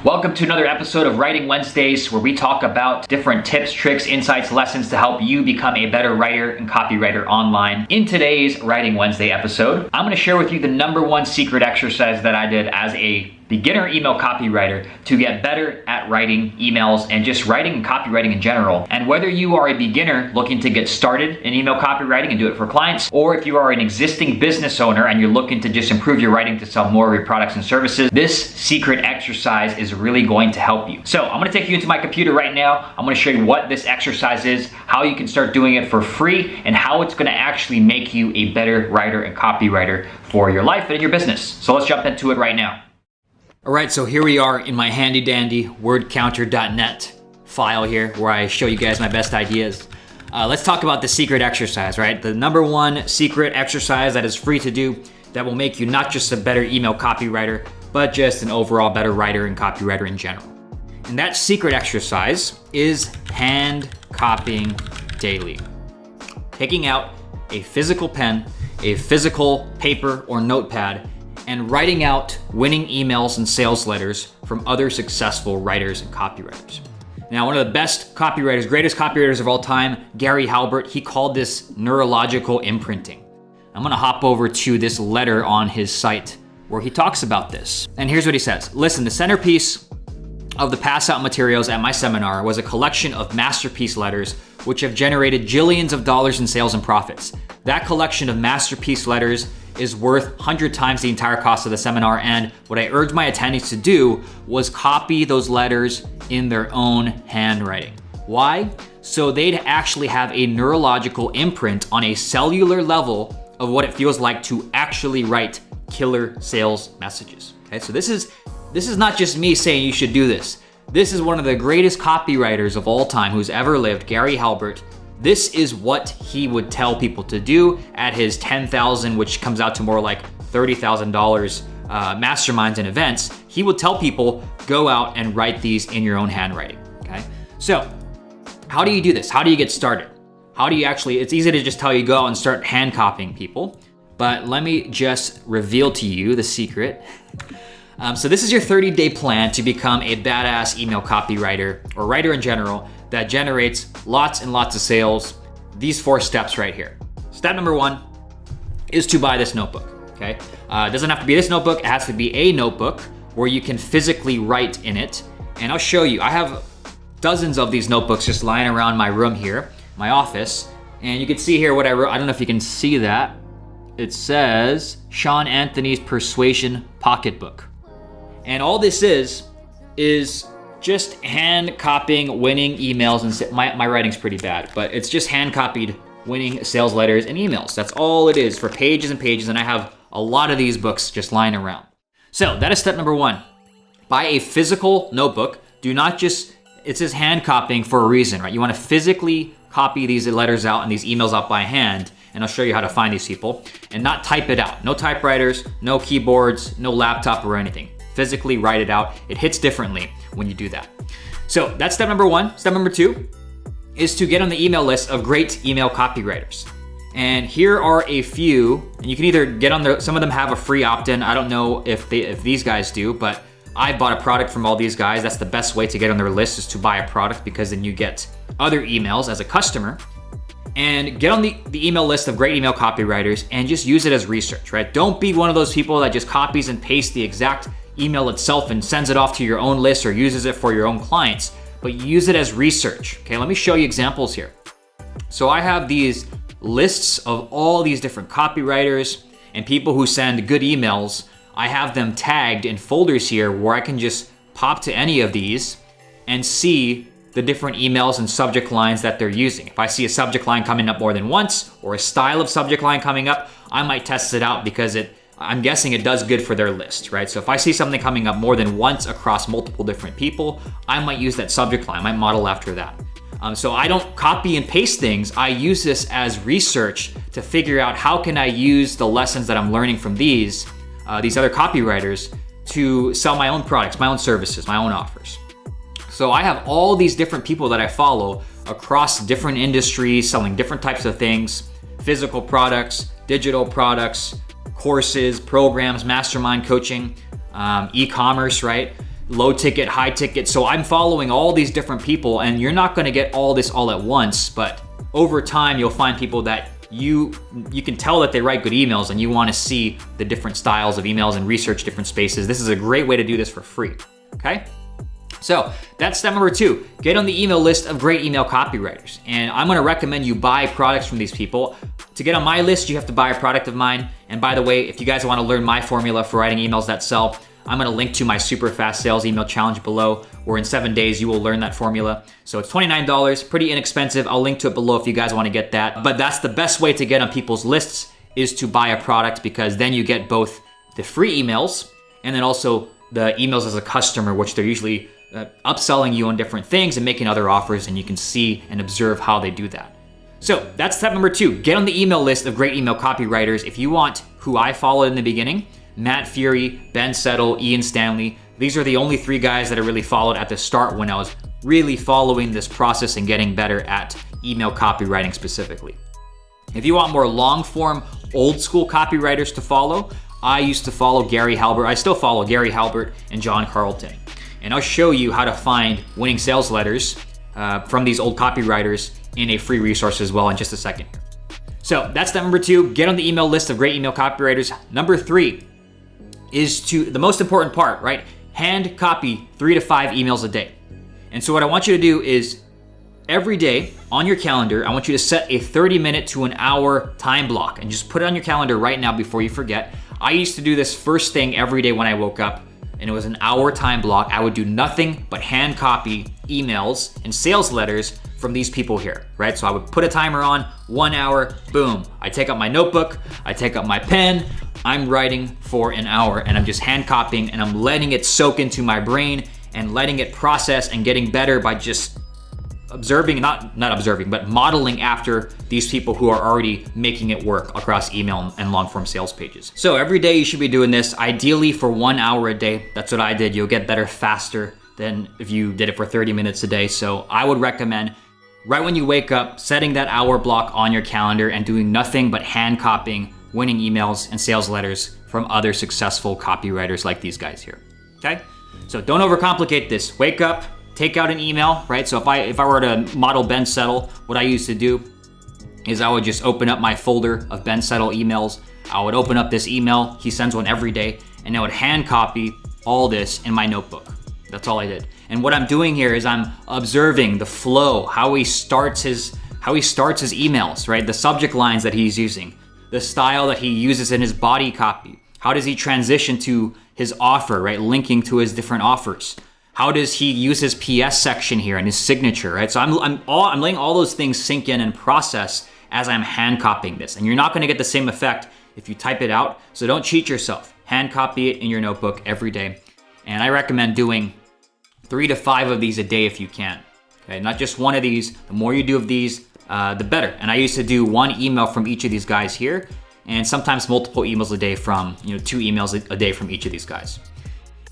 Welcome to another episode of Writing Wednesdays, where we talk about different tips, tricks, insights, lessons to help you become a better writer and copywriter online. In today's Writing Wednesday episode, I'm going to share with you the number one secret exercise that I did as a beginner email copywriter to get better at writing emails and just writing and copywriting in general. And whether you are a beginner looking to get started in email copywriting and do it for clients, or if you are an existing business owner and you're looking to just improve your writing to sell more of your products and services, this secret exercise is really going to help you. So I'm going to take you into my computer right now. I'm going to show you what this exercise is, how you can start doing it for free, and how it's going to actually make you a better writer and copywriter for your life and your business. So let's jump into it right now. All right, so here we are in my handy dandy wordcounter.net file here where I show you guys my best ideas. Let's talk about the secret exercise, right? The number one secret exercise that is free to do that will make you not just a better email copywriter, but just an overall better writer and copywriter in general. And that secret exercise is hand copying daily. Taking out a physical pen, a physical paper or notepad, and writing out winning emails and sales letters from other successful writers and copywriters. Now, one of the best copywriters, greatest copywriters of all time, Gary Halbert, he called this neurological imprinting. I'm gonna hop over to this letter on his site where he talks about this. And here's what he says. Listen, the centerpiece of the pass out materials at my seminar was a collection of masterpiece letters which have generated jillions of dollars in sales and profits. That collection of masterpiece letters is worth 100 times the entire cost of the seminar, and what I urged my attendees to do was copy those letters in their own handwriting. Why? So they'd actually have a neurological imprint on a cellular level of what it feels like to actually write killer sales messages. Okay, so this is not just me saying you should do this. This is one of the greatest copywriters of all time who's ever lived, Gary Halbert. This is what he would tell people to do at his $10,000, which comes out to more like $30,000 masterminds and events. He would tell people, go out and write these in your own handwriting, okay? So how do you do this? How do you get started? How do you actually, it's easy to just tell you go out and start hand copying people, but let me just reveal to you the secret. So this is your 30-day plan to become a badass email copywriter or writer in general that generates lots and lots of sales. These 4 steps right here. Step number 1 is to buy this notebook, okay? It doesn't have to be this notebook, it has to be a notebook where you can physically write in it. And I'll show you, I have dozens of these notebooks just lying around my room here, my office. And you can see here what I wrote, I don't know if you can see that. It says, Sean Anthony's Persuasion Pocketbook. And all this is just hand copying winning emails, and my writing's pretty bad, but it's just hand copied winning sales letters and emails. That's all it is for pages and pages, and I have a lot of these books just lying around. So that is step number 1. Buy a physical notebook. Do not just, it says hand copying for a reason, right? You want to physically copy these letters out and these emails out by hand, and I'll show you how to find these people, and not type it out. No typewriters, no keyboards, no laptop or anything. Physically write it out. It hits differently when you do that. So that's step number 1. Step number 2 is to get on the email list of great email copywriters. And here are a few, and you can either get on there, some of them have a free opt-in. I don't know if these guys do, but I bought a product from all these guys. That's the best way to get on their list, is to buy a product, because then you get other emails as a customer. And get on the email list of great email copywriters and just use it as research, right? Don't be one of those people that just copies and pastes the exact email itself and sends it off to your own list or uses it for your own clients, but use it as research. Okay, let me show you examples here. So I have these lists of all these different copywriters and people who send good emails. I have them tagged in folders here where I can just pop to any of these and see the different emails and subject lines that they're using. If I see a subject line coming up more than once or a style of subject line coming up, I might test it out because I'm guessing it does good for their list, right? So if I see something coming up more than once across multiple different people, I might use that subject line, I might model after that. So I don't copy and paste things. I use this as research to figure out how can I use the lessons that I'm learning from these other copywriters to sell my own products, my own services, my own offers. So I have all these different people that I follow across different industries, selling different types of things, physical products, digital products, courses, programs, mastermind coaching, e-commerce, right? low ticket, high ticket. So I'm following all these different people, and you're not gonna get all this all at once, but over time you'll find people that you can tell that they write good emails, and you wanna see the different styles of emails and research different spaces. This is a great way to do this for free, okay? So that's step number 2. Get on the email list of great email copywriters. And I'm gonna recommend you buy products from these people. To get on my list, you have to buy a product of mine. And by the way, if you guys wanna learn my formula for writing emails that sell, I'm gonna link to my super fast sales email challenge below, where in 7 days you will learn that formula. So it's $29, pretty inexpensive. I'll link to it below if you guys wanna get that. But that's the best way to get on people's lists, is to buy a product, because then you get both the free emails and then also the emails as a customer, which they're usually upselling you on different things and making other offers, and you can see and observe how they do that. So that's step number 2. Get on the email list of great email copywriters. If you want who I followed in the beginning, Matt Fury, Ben Settle, Ian Stanley, these are the only 3 guys that I really followed at the start when I was really following this process and getting better at email copywriting specifically. If you want more long form, old school copywriters to follow, I used to follow Gary Halbert. I still follow Gary Halbert and John Carlton. And I'll show you how to find winning sales letters from these old copywriters in a free resource as well in just a second. So that's step number 2, get on the email list of great email copywriters. Number 3 is the most important part, right? Hand copy 3 to 5 emails a day. And so what I want you to do is every day on your calendar, I want you to set a 30-minute to an hour time block, and just put it on your calendar right now before you forget. I used to do this first thing every day when I woke up, and it was an hour time block. I would do nothing but hand copy emails and sales letters from these people here, right? So I would put a timer on, 1 hour, boom. I take out my notebook, I take out my pen, I'm writing for an hour, and I'm just hand copying, and I'm letting it soak into my brain and letting it process and getting better by just observing, not observing, but modeling after these people who are already making it work across email and long form sales pages. So every day you should be doing this, ideally for 1 hour a day. That's what I did. You'll get better faster than if you did it for 30 minutes a day. So I would recommend right when you wake up, setting that hour block on your calendar and doing nothing but hand copying winning emails and sales letters from other successful copywriters like these guys here, okay? So don't overcomplicate this. Wake up, take out an email, right? So if I were to model Ben Settle, what I used to do is I would just open up my folder of Ben Settle emails. I would open up this email, he sends one every day, and I would hand copy all this in my notebook. That's all I did. And what I'm doing here is I'm observing the flow, how he starts his emails, right? The subject lines that he's using, the style that he uses in his body copy. How does he transition to his offer, right? Linking to his different offers. How does he use his PS section here and his signature, right? So I'm letting all those things sink in and process as I'm hand copying this. And you're not gonna get the same effect if you type it out. So don't cheat yourself. Hand copy it in your notebook every day. And I recommend doing 3 to 5 of these a day if you can. Okay, not just one of these. The more you do of these, the better. And I used to do 1 email from each of these guys here, and sometimes multiple emails a day from, 2 emails a day from each of these guys.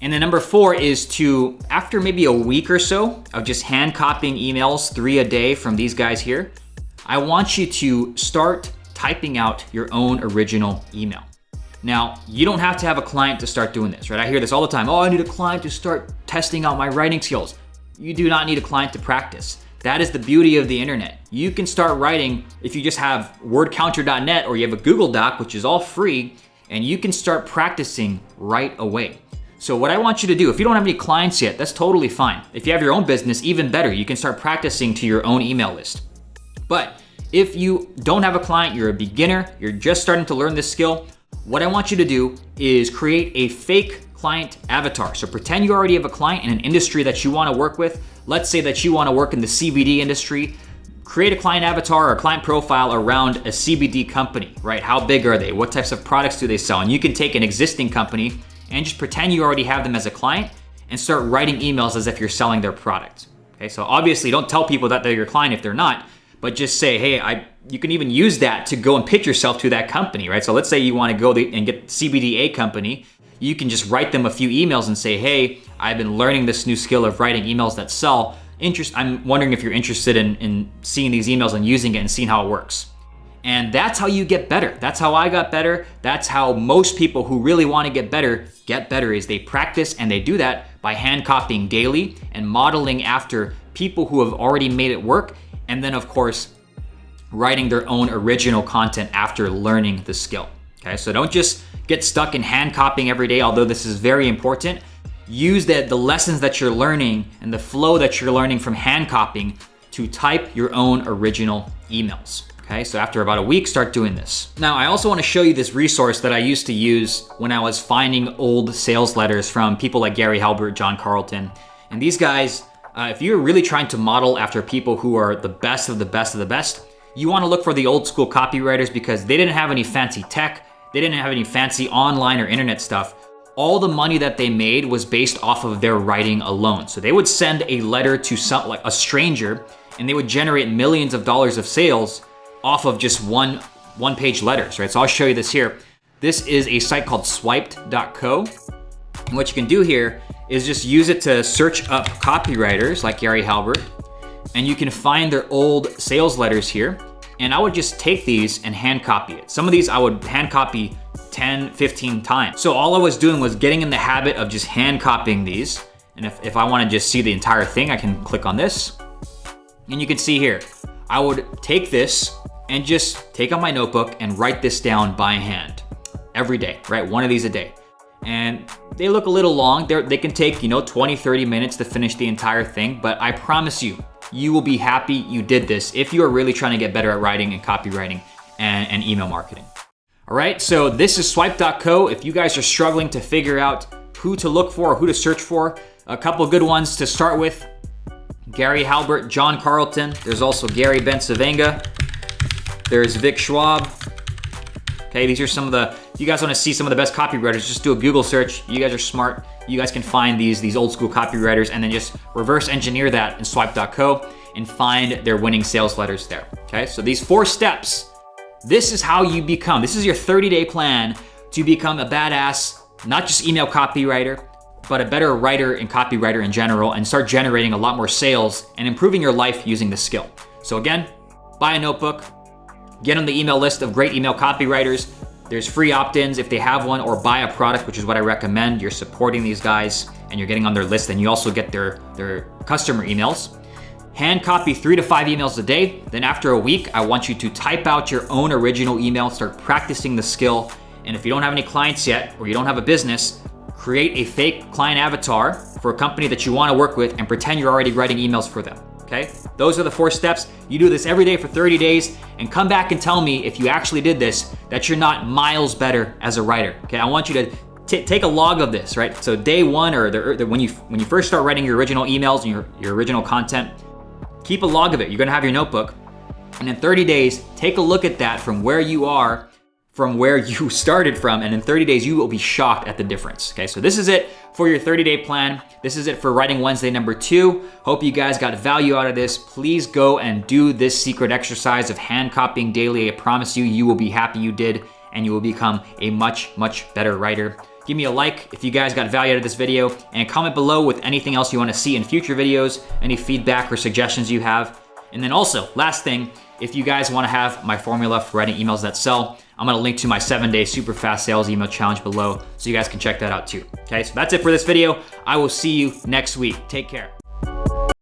And then number 4 is to, after maybe a week or so of just hand copying emails, 3 a day from these guys here, I want you to start typing out your own original email. Now, you don't have to have a client to start doing this, right? I hear this all the time. Oh, I need a client to start testing out my writing skills. You do not need a client to practice. That is the beauty of the internet. You can start writing if you just have wordcounter.net or you have a Google Doc, which is all free, and you can start practicing right away. So what I want you to do, if you don't have any clients yet, that's totally fine. If you have your own business, even better, you can start practicing to your own email list. But if you don't have a client, you're a beginner, you're just starting to learn this skill, what I want you to do is create a fake client avatar. So pretend you already have a client in an industry that you want to work with. Let's say that you want to work in the CBD industry. Create a client avatar or a client profile around a CBD company, right? How big are they? What types of products do they sell? And you can take an existing company and just pretend you already have them as a client and start writing emails as if you're selling their product. Okay, so obviously don't tell people that they're your client if they're not, but just say, hey, you can even use that to go and pitch yourself to that company, right? So let's say you want to go and get CBDA company. You can just write them a few emails and say, hey, I've been learning this new skill of writing emails that sell. I'm wondering if you're interested in seeing these emails and using it and seeing how it works. And that's how you get better. That's how I got better. That's how most people who really want to get better, is they practice, and they do that by hand copying daily and modeling after people who have already made it work. And then of course, writing their own original content after learning the skill. Okay, so don't just get stuck in hand copying every day, although this is very important. Use the lessons that you're learning and the flow that you're learning from hand copying to type your own original emails. Okay, so after about a week, start doing this. Now, I also want to show you this resource that I used to use when I was finding old sales letters from people like Gary Halbert, John Carlton. And these guys, if you're really trying to model after people who are the best of the best of the best, you want to look for the old school copywriters because they didn't have any fancy tech. They didn't have any fancy online or internet stuff. All the money that they made was based off of their writing alone. So they would send a letter to like a stranger and they would generate millions of dollars of sales off of just one-page letters, right? So I'll show you this here. This is a site called swiped.co. And what you can do here is just use it to search up copywriters like Gary Halbert, and you can find their old sales letters here. And I would just take these and hand copy it. Some of these I would hand copy 10, 15 times. So all I was doing was getting in the habit of just hand copying these. And if I want to just see the entire thing, I can click on this. And you can see here, I would take this and just take out my notebook and write this down by hand every day, right? One of these a day. And they look a little long. They can take, 20, 30 minutes to finish the entire thing. But I promise you, you will be happy you did this if you are really trying to get better at writing and copywriting and email marketing. All right, so this is swipe.co. If you guys are struggling to figure out who to look for or who to search for, a couple good ones to start with. Gary Halbert, John Carlton. There's also Gary Bencivenga. There's Vic Schwab. Okay, these are some of the, if you guys want to see some of the best copywriters, just do a Google search. You guys are smart. You guys can find these old school copywriters and then just reverse engineer that in swipe.co and find their winning sales letters there. Okay, so these 4 steps, this is how you become, this is your 30-day plan to become a badass, not just email copywriter, but a better writer and copywriter in general and start generating a lot more sales and improving your life using this skill. So again, buy a notebook, get on the email list of great email copywriters. There's free opt-ins if they have one, or buy a product, which is what I recommend. You're supporting these guys and you're getting on their list, and you also get their customer emails. Hand copy 3 to 5 emails a day. Then after a week, I want you to type out your own original email, start practicing the skill. And if you don't have any clients yet, or you don't have a business, create a fake client avatar for a company that you want to work with and pretend you're already writing emails for them. Okay, those are the 4 steps. You do this every day for 30 days and come back and tell me if you actually did this, that you're not miles better as a writer. Okay, I want you to take a log of this, right? So day 1 or when you first start writing your original emails and your original content, keep a log of it. You're gonna have your notebook, and in 30 days, take a look at that from where you are, from where you started from, and in 30 days, you will be shocked at the difference. Okay, so this is it for your 30-day plan. This is it for Writing Wednesday number 2. Hope you guys got value out of this. Please go and do this secret exercise of hand copying daily. I promise you, you will be happy you did, and you will become a much, much better writer. Give me a like if you guys got value out of this video, and comment below with anything else you want to see in future videos, any feedback or suggestions you have. And then also, last thing, if you guys want to have my formula for writing emails that sell, I'm going to link to my 7-day super fast sales email challenge below, so you guys can check that out too. Okay, so that's it for this video. I will see you next week. Take care.